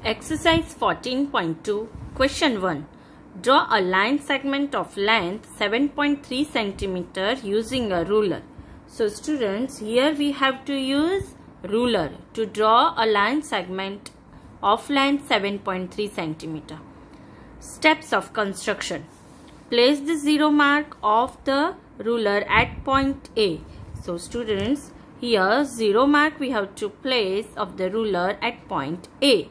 Exercise 14.2, Question 1. Draw a line segment of length 7.3 cm using a ruler. So students, here we have to use ruler to draw a line segment of length 7.3 cm. Steps of construction. Place the zero mark of the ruler at point A. So students, here zero mark we have to place of the ruler at point A.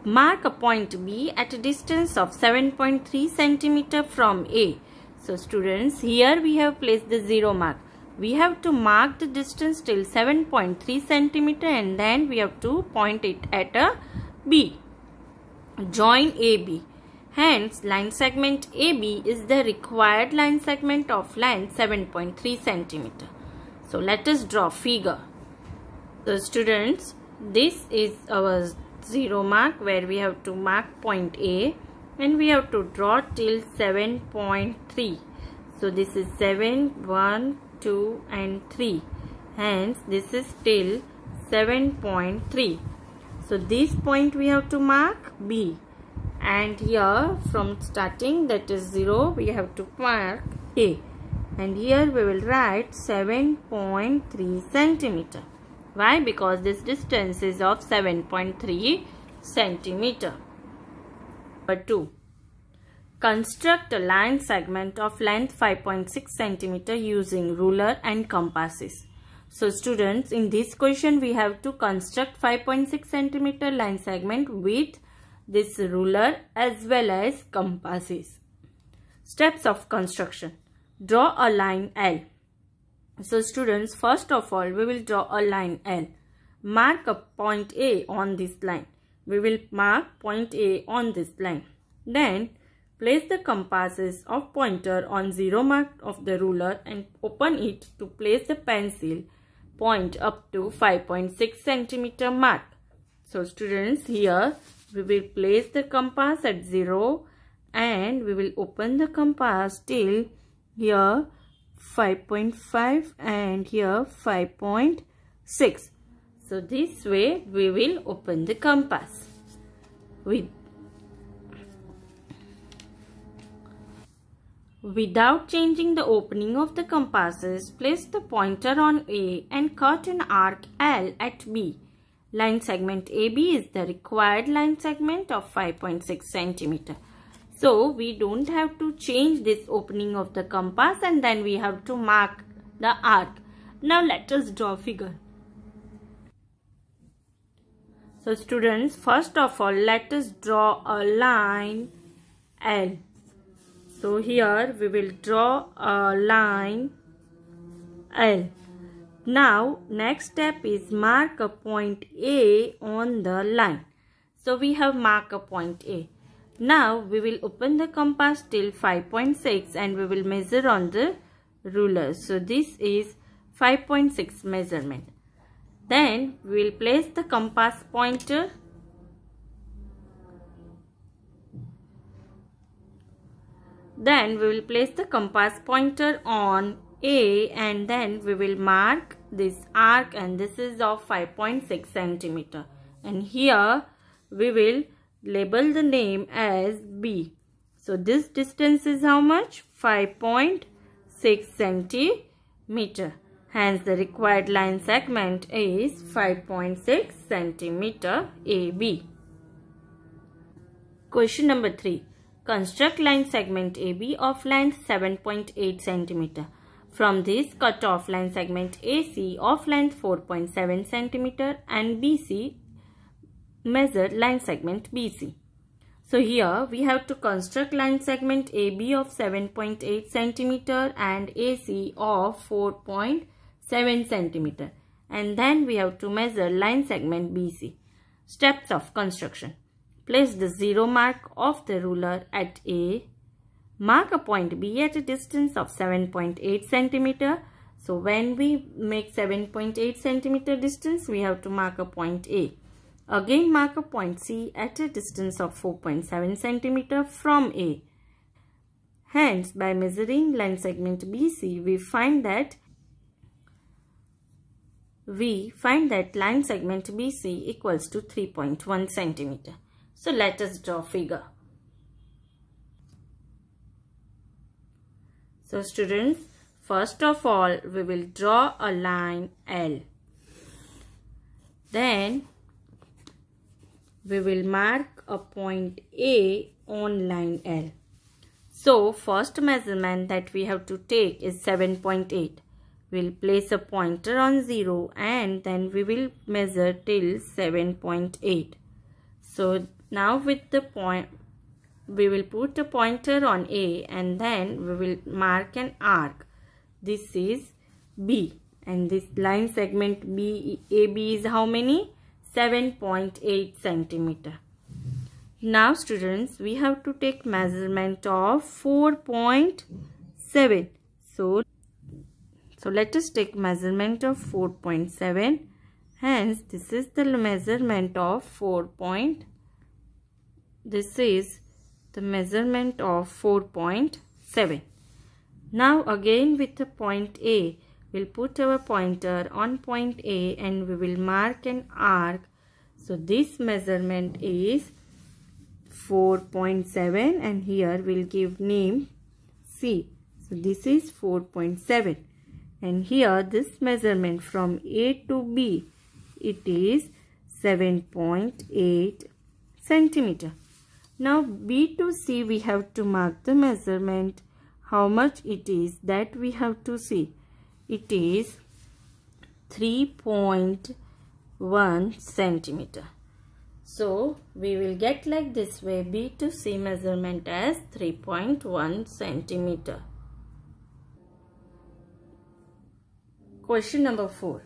Mark a point B at a distance of 7.3 cm from A. So students, here we have placed the zero mark. We have to mark the distance till 7.3 cm and then we have to point it at a B. Join AB. Hence, line segment AB is the required line segment of length 7.3 cm. So let us draw figure. So students, this is our zero mark where we have to mark point A and we have to draw till 7.3. So this is 7, 1, 2 and 3. Hence this is till 7.3. So this point we have to mark B, and here from starting, that is 0, we have to mark A, and here we will write 7.3 cm. Why? Because this distance is of 7.3 cm. Number 2. Construct a line segment of length 5.6 cm using ruler and compasses. So students, in this question we have to construct 5.6 cm line segment with this ruler as well as compasses. Steps of construction. Draw a line L. So students, first of all we will draw a line L. Mark a point A on this line. We will mark point A on this line. Then place the compasses of pointer on zero mark of the ruler and open it to place the pencil point up to 5.6 cm mark. So students, here we will place the compass at 0 and we will open the compass till here 5.5 and here 5.6. So this way we will open the compass. Without changing the opening of the compasses, place the pointer on A and cut an arc L at B. Line segment AB is the required line segment of 5.6 cm. So we don't have to change this opening of the compass and then we have to mark the arc. Now let us draw figure. So students, first of all let us draw a line L. So here we will draw a line L. Now next step is mark a point A on the line. So we have marked a point A. Now we will open the compass till 5.6 and we will measure on the ruler. So this is 5.6 measurement. Then we will place the compass pointer . Then we will place the compass pointer on A and then we will mark this arc, and this is of 5.6 cm. And here we will label the name as B. So this distance is how much? 5.6 cm. Hence the required line segment is 5.6 cm AB. Question number 3. Construct line segment AB of length 7.8 cm. From this, cut off line segment AC of length 4.7 cm and BC, measure line segment BC. So here we have to construct line segment AB of 7.8 cm and AC of 4.7 cm, and then we have to measure line segment BC. Steps of construction. Place the zero mark of the ruler at A. Mark a point B at a distance of 7.8 cm. So when we make 7.8 cm distance, we have to mark a point A. Again mark a point C at a distance of 4.7 cm from A. Hence, by measuring line segment BC, we find that we find that line segment BC equals to 3.1 centimeter. So let us draw figure. So students, first of all we will draw a line L. Then we will mark a point A on line L. So first measurement that we have to take is 7.8. We'll place a pointer on 0 and then we will measure till 7.8. So now with the point, we will put a pointer on A and then we will mark an arc. This is B and this line segment AB is how many? 7.8 centimeter. Now students, we have to take measurement of 4.7. So let us take measurement of 4.7. Hence, this is the measurement of 4.7. Now again with the point A, we'll put our pointer on point A and we will mark an arc. So this measurement is 4.7 and here we'll give name C. So this is 4.7 and here this measurement from A to B, it is 7.8 centimeter. Now B to C we have to mark the measurement. How much it is that we have to see. It is 3.1 centimeter. So we will get like this way, B to C measurement as 3.1 centimeter. Question number 4.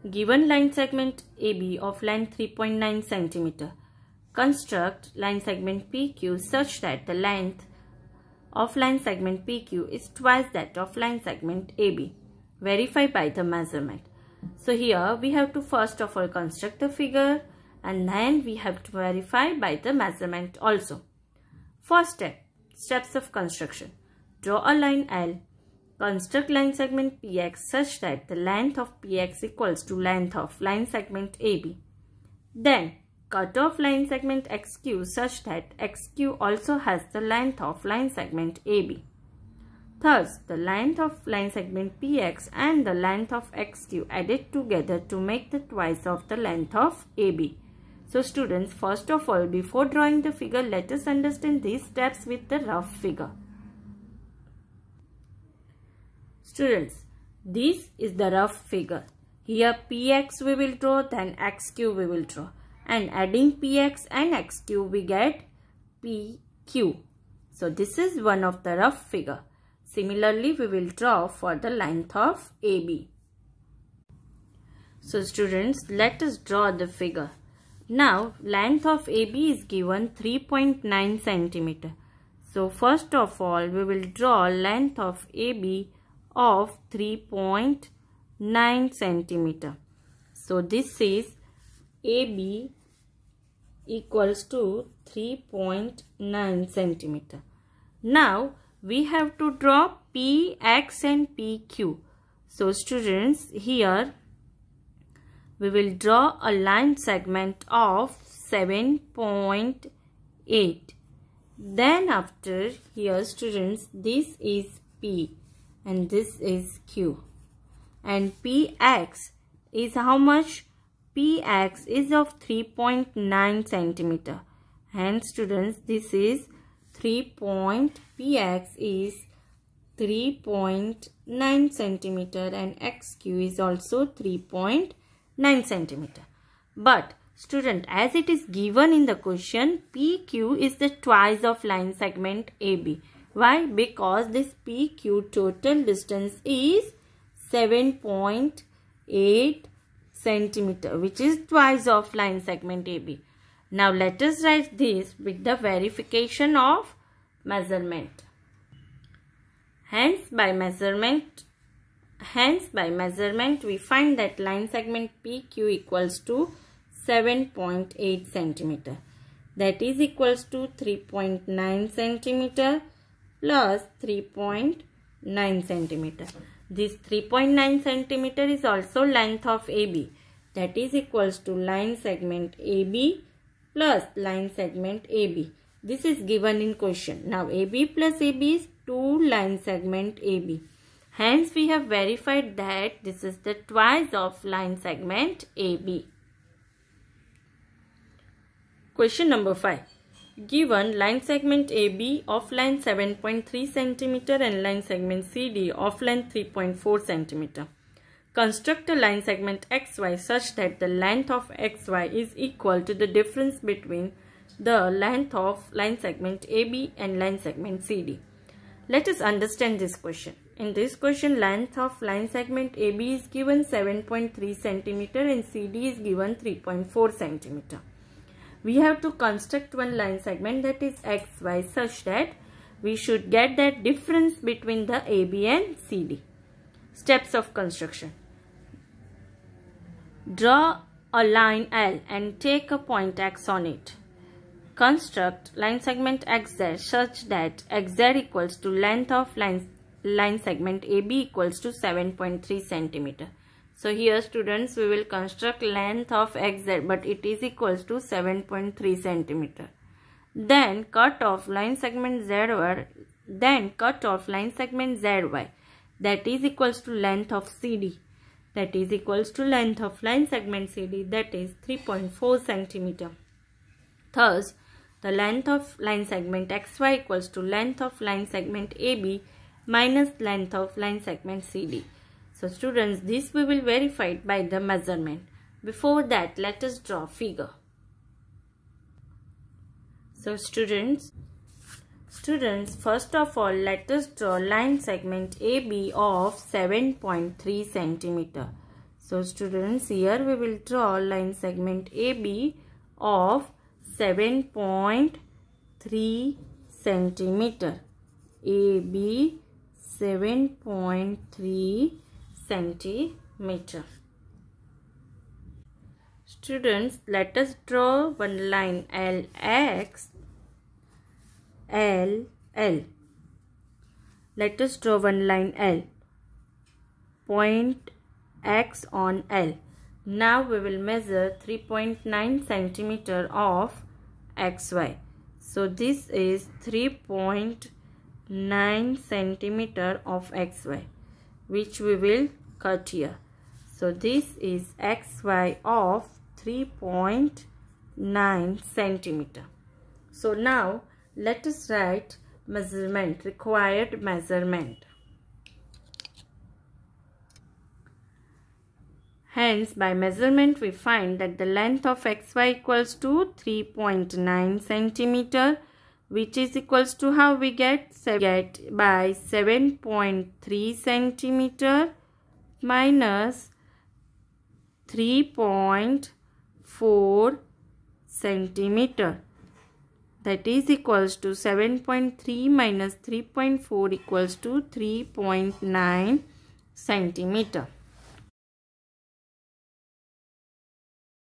Given line segment AB of length 3.9 centimeter. Construct line segment PQ such that the length of line segment PQ is twice that of line segment AB. Verify by the measurement. So here we have to first of all construct the figure and then we have to verify by the measurement also. First step, steps of construction. Draw a line L. Construct line segment PX such that the length of PX equals to length of line segment AB. Then cut off line segment XQ such that XQ also has the length of line segment AB. Thus, the length of line segment PX and the length of XQ added together to make the twice of the length of AB. So students, first of all, before drawing the figure, let us understand these steps with the rough figure. Students, this is the rough figure. Here PX we will draw, then XQ we will draw. And adding PX and XQ we get PQ. So this is one of the rough figure. Similarly, we will draw for the length of AB. So students, let us draw the figure. Now, length of AB is given 3.9 centimeter. So first of all, we will draw length of AB of 3.9 centimeter. So this is AB equals to 3.9 centimeter. Now we have to draw PX and PQ. So students, here we will draw a line segment of 7.8. Then after, here students, this is P and this is Q. And PX is how much? PX is of 3.9 centimeter. Hence students, this is PX is 3.9 centimeter and XQ is also 3.9 centimeter. But student, as it is given in the question, PQ is the twice of line segment AB. Why? Because this PQ total distance is 7.8 centimeter, which is twice of line segment AB. Now let us write this with the verification of measurement. Hence by measurement we find that line segment PQ equals to 7.8 centimeter. That is equals to 3.9 centimeter plus 3.9 centimeter. This 3.9 centimeter is also length of AB. That is equals to line segment AB plus line segment AB. This is given in question. Now AB plus AB is 2 line segment AB. Hence we have verified that this is the twice of line segment AB. Question number 5. Given line segment AB of length 7.3 cm and line segment CD of length 3.4 cm. Construct a line segment XY such that the length of XY is equal to the difference between the length of line segment AB and line segment CD. Let us understand this question. In this question, length of line segment AB is given 7.3 cm and CD is given 3.4 cm. We have to construct one line segment, that is XY, such that we should get that difference between the AB and CD. Steps of construction. Draw a line L and take a point X on it. Construct line segment XZ such that XZ equals to length of line segment AB equals to 7.3 cm. So here students, we will construct length of XZ, but it is equals to 7.3 cm. Then cut off line segment ZY. That is equals to length of CD. That is equals to length of line segment CD, that is 3.4 cm. Thus, the length of line segment XY equals to length of line segment AB minus length of line segment CD. So students, this we will verify by the measurement. Before that, let us draw figure. So students, first of all, let us draw line segment AB of 7.3 cm. So students, here we will draw line segment AB of 7.3 cm. AB 7.3 centimeter. Students, let us draw one line LX. Let us draw one line L. Point X on L. Now we will measure 3.9 centimeter of XY. So this is 3.9 centimeter of XY, which we will cut here. So this is XY of 3.9 centimeter. So now let us write measurement, required measurement. Hence, by measurement we find that the length of XY equals to 3.9 centimeter, which is equals to, how we get by 7.3 centimeter minus 3.4 centimeter. That is equals to 7.3 minus 3.4 equals to 3.9 centimeter.